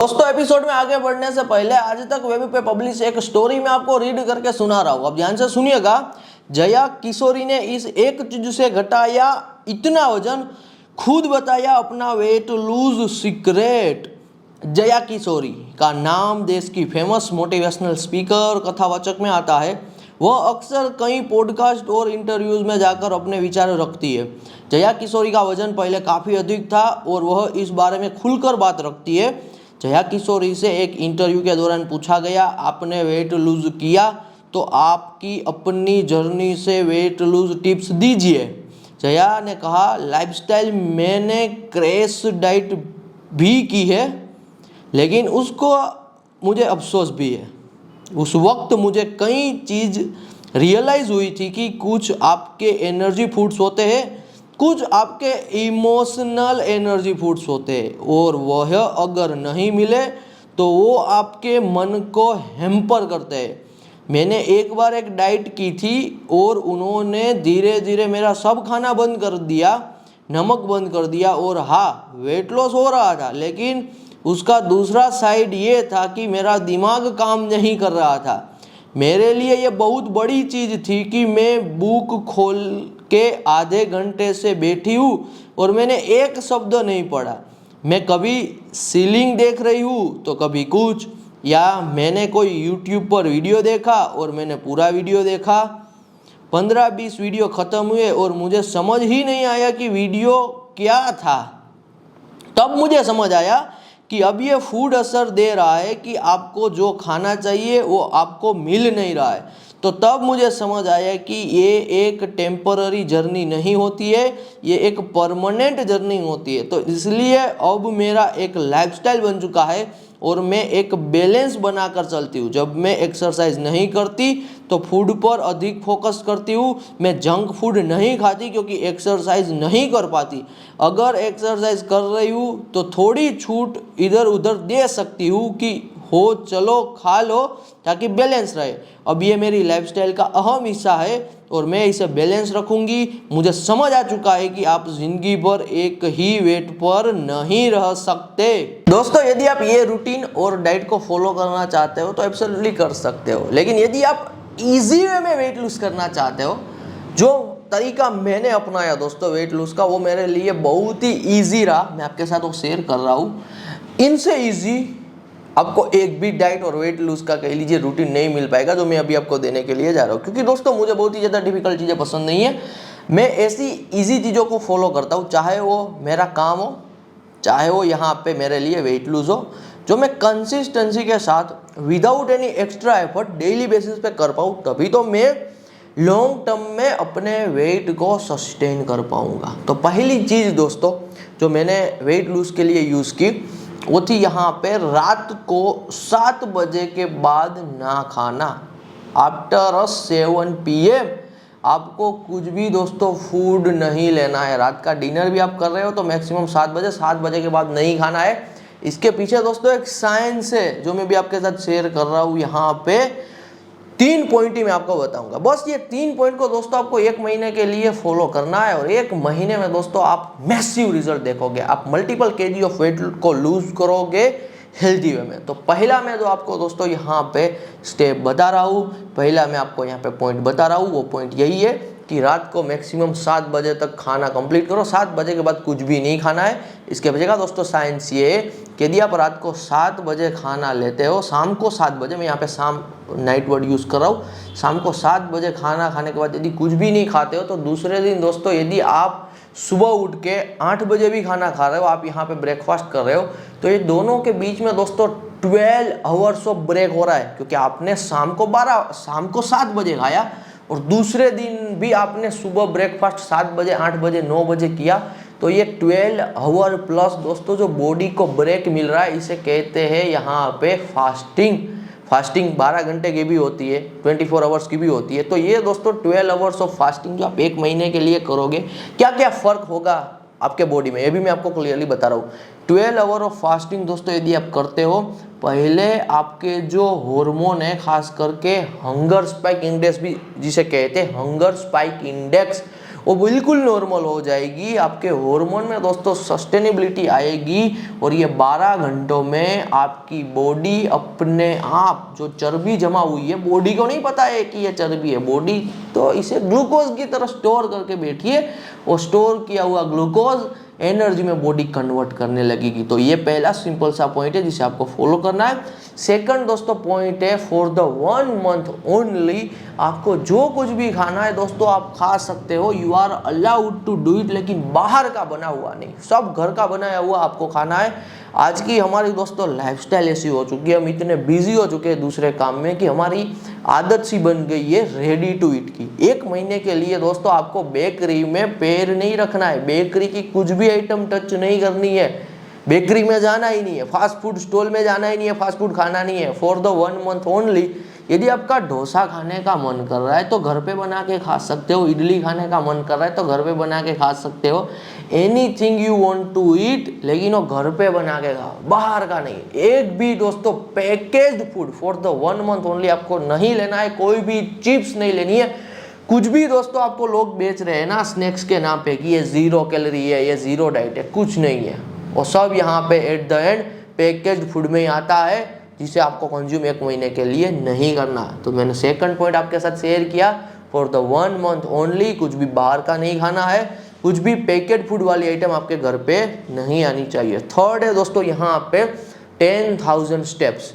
दोस्तों एपिसोड में आगे बढ़ने से पहले आज तक वेब पे पब्लिश एक स्टोरी में आपको रीड करके सुना रहा हूँ। अब ध्यान से सुनिएगा। जया किशोरी ने इस एक चीज से घटाया इतना वजन, खुद बताया अपना weight lose secret. Jaya Kishori का नाम देश की फेमस मोटिवेशनल स्पीकर कथावाचक में आता है। वह अक्सर कई पॉडकास्ट और इंटरव्यूज में जाकर अपने विचार रखती है। जया किशोरी का वजन पहले काफ़ी अधिक था और वह इस बारे में खुलकर बात रखती है। जया किशोरी से एक इंटरव्यू के दौरान पूछा गया, आपने वेट लूज किया तो आपकी अपनी जर्नी से वेट लूज टिप्स दीजिए। जया ने कहा, लाइफस्टाइल मैंने क्रैश डाइट भी की है, लेकिन उसको मुझे अफसोस भी है। उस वक्त मुझे कई चीज़ रियलाइज़ हुई थी कि कुछ आपके एनर्जी फूड्स होते हैं, कुछ आपके इमोशनल एनर्जी फूड्स होते हैं, और वह अगर नहीं मिले तो वो आपके मन को हैम्पर करते हैं। मैंने एक बार एक डाइट की थी और उन्होंने धीरे धीरे मेरा सब खाना बंद कर दिया, नमक बंद कर दिया, और हाँ, वेट लॉस हो रहा था, लेकिन उसका दूसरा साइड ये था कि मेरा दिमाग काम नहीं कर रहा था। मेरे लिए ये बहुत बड़ी चीज़ थी कि मैं बुक खोल के आधे घंटे से बैठी हूँ और मैंने एक शब्द नहीं पढ़ा। मैं कभी सीलिंग देख रही हूँ तो कभी कुछ, या मैंने कोई यूट्यूब पर वीडियो देखा और मैंने पूरा वीडियो देखा। 15-20 वीडियो ख़त्म हुए और मुझे समझ ही नहीं आया कि वीडियो क्या था। तब मुझे समझ आया कि अब ये फूड असर दे रहा है कि आपको जो खाना चाहिए वो आपको मिल नहीं रहा है। तो तब मुझे समझ आया कि ये एक टेम्पररी जर्नी नहीं होती है, ये एक परमानेंट जर्नी होती है। तो इसलिए अब मेरा एक लाइफस्टाइल बन चुका है और मैं एक बैलेंस बनाकर चलती हूँ। जब मैं एक्सरसाइज नहीं करती तो फूड पर अधिक फोकस करती हूँ। मैं जंक फूड नहीं खाती क्योंकि एक्सरसाइज नहीं कर पाती। अगर एक्सरसाइज कर रही हूँ तो थोड़ी छूट इधर उधर दे सकती हूँ कि हो चलो खा लो, ताकि बैलेंस रहे। अब ये मेरी लाइफस्टाइल का अहम हिस्सा है और मैं इसे बैलेंस रखूँगी। मुझे समझ आ चुका है कि आप जिंदगी भर एक ही वेट पर नहीं रह सकते। दोस्तों, यदि आप ये रूटीन और डाइट को फॉलो करना चाहते हो तो एब्सोल्युटली कर सकते हो, लेकिन यदि आप इजी वे में वेट लूज करना चाहते हो, जो तरीका मैंने अपनाया दोस्तों वेट लूज का, वो मेरे लिए बहुत ही ईजी रहा। मैं आपके साथ वो शेयर कर रहा हूँ। इनसे ईजी आपको एक भी डाइट और वेट लूज का कह लीजिए रूटीन नहीं मिल पाएगा जो मैं अभी आपको देने के लिए जा रहा हूँ, क्योंकि दोस्तों मुझे बहुत ही ज़्यादा डिफिकल्ट चीज़ें पसंद नहीं है। मैं ऐसी इजी चीज़ों को फॉलो करता हूँ, चाहे वो मेरा काम हो, चाहे वो यहाँ पे मेरे लिए वेट लूज हो, जो मैं कंसिस्टेंसी के साथ without any extra effort daily basis पे कर पाऊँ, तभी तो मैं लॉन्ग टर्म में अपने वेट को सस्टेन कर पाऊँगा। तो पहली चीज़ दोस्तों जो मैंने वेट लूज के लिए यूज़ की वो थी यहाँ पे रात को 7 बजे के बाद ना खाना। आफ्टर 7 PM आपको कुछ भी दोस्तों फूड नहीं लेना है। रात का डिनर भी आप कर रहे हो तो मैक्सिमम 7 बजे के बाद नहीं खाना है। इसके पीछे दोस्तों एक साइंस है जो मैं भी आपके साथ शेयर कर रहा हूँ। यहाँ पे 3 पॉइंट ही मैं आपको बताऊंगा। बस ये 3 पॉइंट को दोस्तों आपको 1 महीने के लिए फॉलो करना है और 1 महीने में दोस्तों आप मैसिव रिजल्ट देखोगे। आप मल्टीपल केजी ऑफ वेट को लूज करोगे हेल्दी वे में। तो पहला मैं जो आपको दोस्तों यहाँ पे स्टेप बता रहा हूँ, पहला मैं आपको यहाँ पे पॉइंट बता रहा हूँ, वो पॉइंट यही है कि रात को मैक्सिमम 7 बजे तक खाना कंप्लीट करो। 7 बजे के बाद कुछ भी नहीं खाना है। इसके वजह का दोस्तों साइंस ये है कि यदि आप रात को 7 बजे खाना लेते हो, शाम को 7 बजे, मैं यहाँ पे शाम नाइट वर्ड यूज़ कर रहा हूँ, शाम को 7 बजे खाना खाने के बाद यदि कुछ भी नहीं खाते हो तो दूसरे दिन दोस्तों यदि आप सुबह उठ के 8 बजे भी खाना खा रहे हो, आप यहाँ पे ब्रेकफास्ट कर रहे हो, तो ये दोनों के बीच में दोस्तों 12 आवर्स ऑफ ब्रेक हो रहा है, क्योंकि आपने शाम को 7 बजे खाया और दूसरे दिन भी आपने सुबह ब्रेकफास्ट 7 बजे, 8 बजे, 9 बजे किया। तो ये 12 आवर प्लस दोस्तों जो बॉडी को ब्रेक मिल रहा है, इसे कहते हैं यहाँ पे फास्टिंग। फास्टिंग 12 घंटे की भी होती है, 24 आवर्स की भी होती है। तो ये दोस्तों 12 आवर्स ऑफ फास्टिंग जो आप 1 महीने के लिए करोगे, क्या क्या फ़र्क होगा आपके बॉडी में, ये भी मैं आपको क्लियरली बता रहा हूँ। 12 आवर ऑफ फास्टिंग दोस्तों यदि आप करते हो, पहले आपके जो हार्मोन है, खास करके हंगर स्पाइक इंडेक्स भी जिसे कहते हैं हंगर स्पाइक इंडेक्स, वो बिल्कुल नॉर्मल हो जाएगी, आपके हार्मोन में दोस्तों सस्टेनेबिलिटी आएगी और ये 12 घंटों में आपकी बॉडी अपने आप जो चर्बी जमा हुई है, बॉडी को नहीं पता है कि ये चर्बी है, बॉडी तो इसे ग्लूकोज की तरह स्टोर करके बैठी है और स्टोर किया हुआ ग्लूकोज एनर्जी में बॉडी कन्वर्ट करने लगेगी। तो ये पहला सिंपल सा पॉइंट है जिसे आपको फॉलो करना है। सेकंड दोस्तों पॉइंट है फॉर द 1 मंथ ओनली, आपको जो कुछ भी खाना है दोस्तों आप खा सकते हो, you are allowed to do it, लेकिन बाहर का बना हुआ नहीं, सब घर का बनाया हुआ आपको खाना है। आज की हमारी दोस्तों लाइफस्टाइल ऐसी हो चुकी है, हम इतने बिजी हो चुके हैं दूसरे काम में कि हमारी आदत सी बन गई है रेडी टू ईट की। 1 महीने के लिए दोस्तों आपको बेकरी में पैर नहीं रखना है, बेकरी की कुछ भी आइटम टच नहीं करनी है, बेकरी में जाना ही नहीं है, फास्ट फूड स्टॉल में जाना ही नहीं है, फास्ट फूड खाना नहीं है फॉर द 1 मंथ ओनली। यदि आपका डोसा खाने का मन कर रहा है तो घर पे बना के खा सकते हो, इडली खाने का मन कर रहा है तो घर पे बना के खा सकते हो, anything you want to eat, लेकिन वो घर पे बना के खाओ, बाहर का नहीं। एक भी दोस्तों packaged food for the 1 month only आपको नहीं लेना है, कोई भी चिप्स नहीं लेनी है, कुछ भी दोस्तों आपको लोग बेच रहे हैं ना स्नैक्स के नाम पे कि ये 0 कैलोरी है, ये 0 डाइट है, कुछ नहीं है, और सब यहाँ पे at the end packaged food में ही आता है जिसे आपको कंज्यूम 1 महीने के लिए नहीं करना। तो मैंने सेकंड पॉइंट आपके साथ शेयर किया, फॉर द 1 मंथ ओनली कुछ भी बाहर का नहीं खाना है, कुछ भी पैकेट फूड वाली आइटम आपके घर पे नहीं आनी चाहिए। थर्ड है दोस्तों यहाँ पे 10,000 स्टेप्स।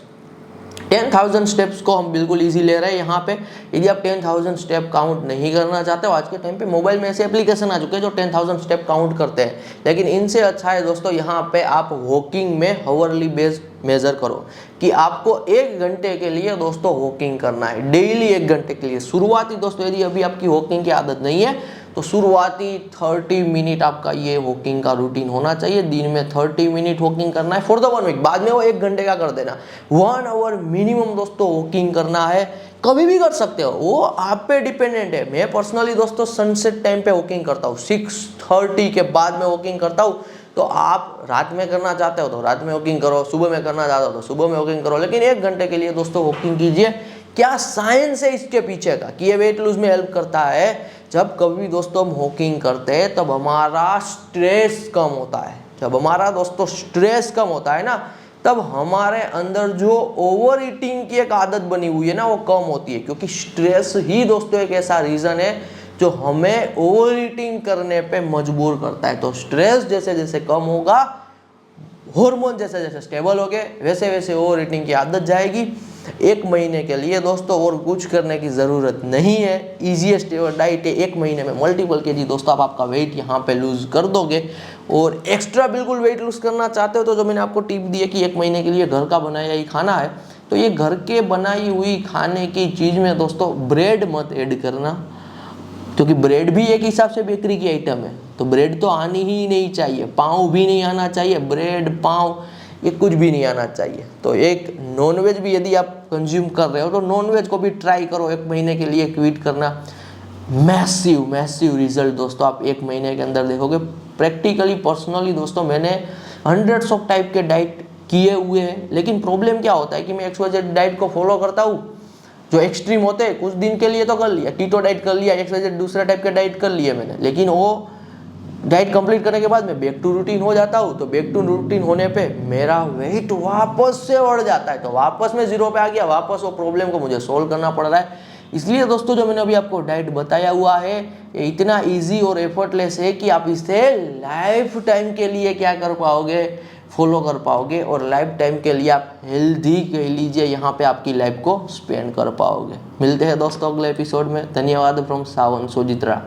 10,000 स्टेप्स को हम बिल्कुल इजी ले रहे हैं यहाँ पे। यदि आप 10,000 स्टेप काउंट नहीं करना चाहते हो, आज के टाइम पे मोबाइल में ऐसे एप्लीकेशन आ चुके हैं जो 10,000 स्टेप काउंट करते हैं, लेकिन इनसे अच्छा है दोस्तों यहाँ पे आप वॉकिंग में हावरली बेस मेजर करो कि आपको 1 घंटे के लिए दोस्तों वॉकिंग करना है, डेली 1 घंटे के लिए। शुरुआती दोस्तों यदि अभी आपकी वॉकिंग की आदत नहीं है तो शुरुआती 30 मिनट आपका ये वॉकिंग का रूटीन होना चाहिए, दिन में 30 मिनट वॉकिंग करना है फॉर द 1 वीक, बाद में वो 1 घंटे का कर देना। 1 आवर मिनिमम दोस्तों वॉकिंग करना है, कभी भी कर सकते हो, वो आप पे डिपेंडेंट है। मैं पर्सनली दोस्तों सनसेट टाइम पे वॉकिंग करता हूँ, 6:30 के बाद में वॉकिंग करता हूँ। तो आप रात में करना चाहते हो तो रात में वॉकिंग करो, सुबह में करना चाहते हो तो सुबह में वॉकिंग करो, लेकिन 1 घंटे के लिए दोस्तों वॉकिंग कीजिए। क्या साइंस है इसके पीछे का कि ये वेट लूज में हेल्प करता है? जब कभी दोस्तों हम वॉकिंग करते हैं तब हमारा स्ट्रेस कम होता है, जब हमारा दोस्तों स्ट्रेस कम होता है ना, तब हमारे अंदर जो ओवर ईटिंग की एक आदत बनी हुई है ना वो कम होती है, क्योंकि स्ट्रेस ही दोस्तों एक ऐसा रीज़न है जो हमें ओवर ईटिंग करने पे मजबूर करता है। तो स्ट्रेस जैसे जैसे कम होगा, हार्मोन जैसे जैसे स्टेबल हो गए, वैसे वैसे ओवर ईटिंग की आदत जाएगी। 1 महीने के लिए दोस्तों और कुछ करने की ज़रूरत नहीं है, ईजीएस्ट डाइट है। 1 महीने में मल्टीपल केजी दोस्तों आप आपका वेट यहाँ पे लूज़ कर दोगे। और एक्स्ट्रा बिल्कुल वेट लूज़ करना चाहते हो तो जो मैंने आपको टिप दी है कि 1 महीने के लिए घर का बनाया ही खाना है, तो ये घर के बनाई हुई खाने की चीज़ में दोस्तों ब्रेड मत ऐड करना, क्योंकि ब्रेड भी एक हिसाब से बेकरी की आइटम है, तो ब्रेड तो आनी ही नहीं चाहिए, पाव भी नहीं आना चाहिए, ब्रेड पाव ये कुछ भी नहीं आना चाहिए। तो एक नॉनवेज भी यदि आप कंज्यूम कर रहे हो तो नॉनवेज को भी ट्राई करो 1 महीने के लिए क्विट करना। मैसिव रिजल्ट दोस्तों आप 1 महीने के अंदर देखोगे। प्रैक्टिकली पर्सनली दोस्तों मैंने हंड्रेड्स ऑफ टाइप के डाइट किए हुए हैं, लेकिन प्रॉब्लम क्या होता है कि मैं XYZ डाइट को फॉलो करता हूँ, जो एक्सट्रीम होते हैं, कुछ दिन के लिए तो कर लिया, कीटो डाइट कर लिया, XYZ दूसरा टाइप का डाइट कर लिया मैंने, लेकिन वो डाइट कंप्लीट करने के बाद मैं बैक टू रूटीन हो जाता हूँ। तो बैक टू रूटीन होने पे मेरा वेट वापस से बढ़ जाता है, तो वापस में 0 पे आ गया, वापस वो प्रॉब्लम को मुझे सोल्व करना पड़ रहा है। इसलिए दोस्तों जो मैंने अभी आपको डाइट बताया हुआ है ये इतना इजी और एफर्टलेस है कि आप इसे लाइफ टाइम के लिए क्या कर पाओगे, फॉलो कर पाओगे, और लाइफ टाइम के लिए आप हेल्दी कह लीजिए यहाँ पे आपकी लाइफ को स्पेंड कर पाओगे। मिलते हैं दोस्तों अगले एपिसोड में। धन्यवाद फ्रॉम सावन सोजित्रा।